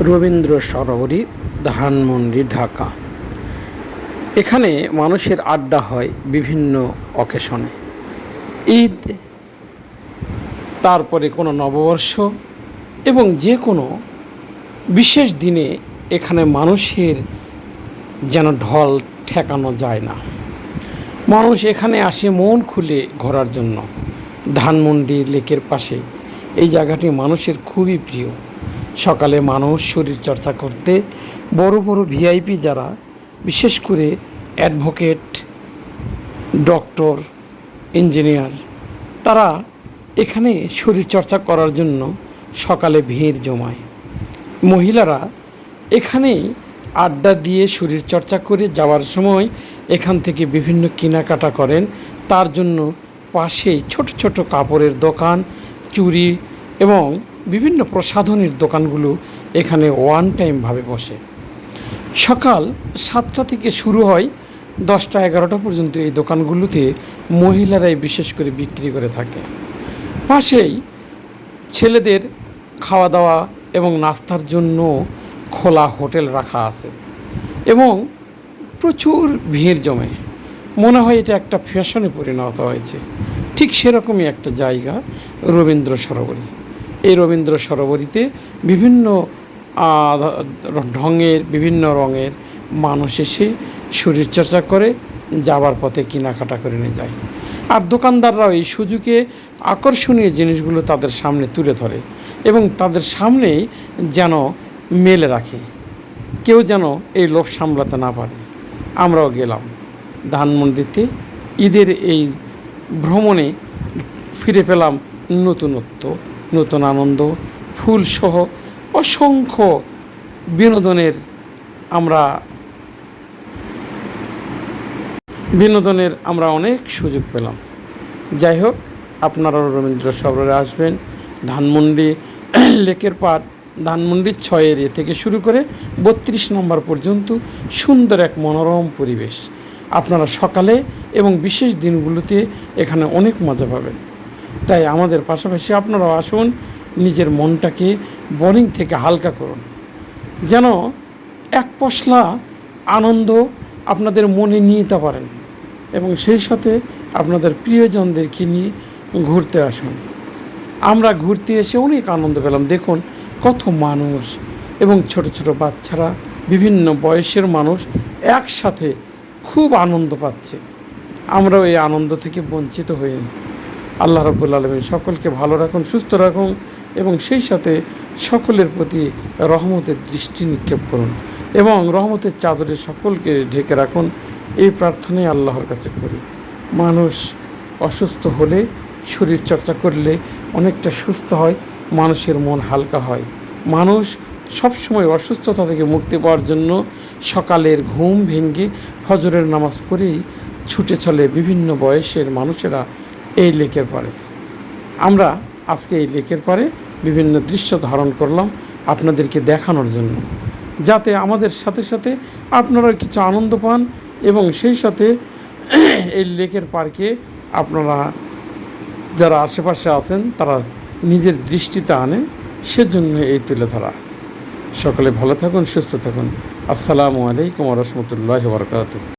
রবীন্দ্র সরোবরী, ধানমন্ডি, ঢাকা। এখানে মানুষের আড্ডা হয় বিভিন্ন অকেশনে। ঈদ, তারপরে কোনো নববর্ষ এবং যে কোনো বিশেষ দিনে এখানে মানুষের যেন ঢল ঠেকানো যায় না। মানুষ এখানে আসে মন খুলে ঘোরার জন্য। ধানমন্ডি লেকের পাশে এই জায়গাটি মানুষের খুবই প্রিয়। সকালে মানুষ শরীরচর্চা করতে বড় বড় ভিআইপি যারা, বিশেষ করে অ্যাডভোকেট, ডক্টর, ইঞ্জিনিয়ার, তারা এখানে শরীরচর্চা করার জন্য সকালে ভিড় জমায়। মহিলারা এখানেই আড্ডা দিয়ে শরীরচর্চা করে যাওয়ার সময় এখান থেকে বিভিন্ন কেনাকাটা করেন। তার জন্য পাশেই ছোট ছোট কাপড়ের দোকান, চুড়ি এবং বিভিন্ন প্রসাধনীর দোকানগুলো এখানে ওয়ান টাইমভাবে বসে। সকাল 7টা থেকে শুরু হয়, 10টা 11টা পর্যন্ত এই দোকানগুলোতে মহিলারাই বিশেষ করে বিক্রি করে থাকে। পাশেই ছেলেদের খাওয়া দাওয়া এবং নাস্তার জন্য খোলা হোটেল রাখা আছে এবং প্রচুর ভিড় জমে। মনে হয় এটা একটা ফ্যাশনে পরিণত হয়েছে। ঠিক সেরকমই একটা জায়গা রবীন্দ্র সরোবরী। এই রবীন্দ্র সরোবরীতে বিভিন্ন ঢঙের, বিভিন্ন রঙের মানুষ এসে শরীরচর্চা করে যাবার পথে কেনাকাটা করে নিয়ে যায়। আর দোকানদাররাও এই সুযোগে আকর্ষণীয় জিনিসগুলো তাদের সামনে তুলে ধরে এবং তাদের সামনেই যেন মেলে রাখে, কেউ যেন এই লোভ সামলাতে না পারে। আমরাও গেলাম ধানমন্ডিতে। ঈদের এই ভ্রমণে ফিরে পেলাম নতুনত্ব, নতুন আনন্দ, ফুলসহ অসংখ্য বিনোদনের আমরা অনেক সুযোগ পেলাম। যাই হোক, আপনারাও রবীন্দ্র সরোবরে আসবেন। ধানমন্ডি লেকের পাড়, ধানমন্ডির 6 এরিয়া থেকে শুরু করে 32 নম্বর পর্যন্ত সুন্দর এক মনোরম পরিবেশ। আপনারা সকালে এবং বিশেষ দিনগুলোতে এখানে অনেক মজা পাবেন। তাই আমাদের পাশাপাশি আপনারাও আসুন, নিজের মনটাকে বোরিং থেকে হালকা করুন, যেন এক পশলা আনন্দ আপনাদের মনে নিতে পারেন এবং সেই সাথে আপনাদের প্রিয়জনদেরকে নিয়ে ঘুরতে আসুন। আমরা ঘুরতে এসে অনেক আনন্দ পেলাম। দেখুন কত মানুষ এবং ছোট ছোট বাচ্চারা, বিভিন্ন বয়সের মানুষ একসাথে খুব আনন্দ পাচ্ছে। আমরাও এই আনন্দ থেকে বঞ্চিত হইনি। আল্লাহ রাব্বুল আলামিন সকলকে ভালো রাখুন, সুস্থ রাখুন এবং সেই সাথে সকলের প্রতি রহমতের দৃষ্টি নিক্ষেপ করুন এবং রহমতের চাদরে সকলকে ঢেকে রাখুন। এই প্রার্থনাই আল্লাহর কাছে করি। মানুষ অসুস্থ হলে শরীরচর্চা করলে অনেকটা সুস্থ হয়, মানুষের মন হালকা হয়। মানুষ সবসময় অসুস্থতা থেকে মুক্তি পাওয়ার জন্য সকালের ঘুম ভেঙে ফজরের নামাজ পড়েই ছুটে চলে বিভিন্ন বয়সের মানুষেরা এই লেকের পাড়ে। আমরা আজকে এই লেকের পাড়ে বিভিন্ন দৃশ্য ধারণ করলাম আপনাদেরকে দেখানোর জন্য, যাতে আমাদের সাথে সাথে আপনারা কিছু আনন্দ পান এবং সেই সাথে এই লেকের পার্কে আপনারা যারা আশেপাশে আছেন তারা নিজের দৃষ্টিতে আনেন, সেজন্য এই তুলে ধরা। সকলে ভালো থাকুন, সুস্থ থাকুন। আসসালামু আলাইকুম ওয়া রাহমাতুল্লাহি ওয়া বারাকাতুহু।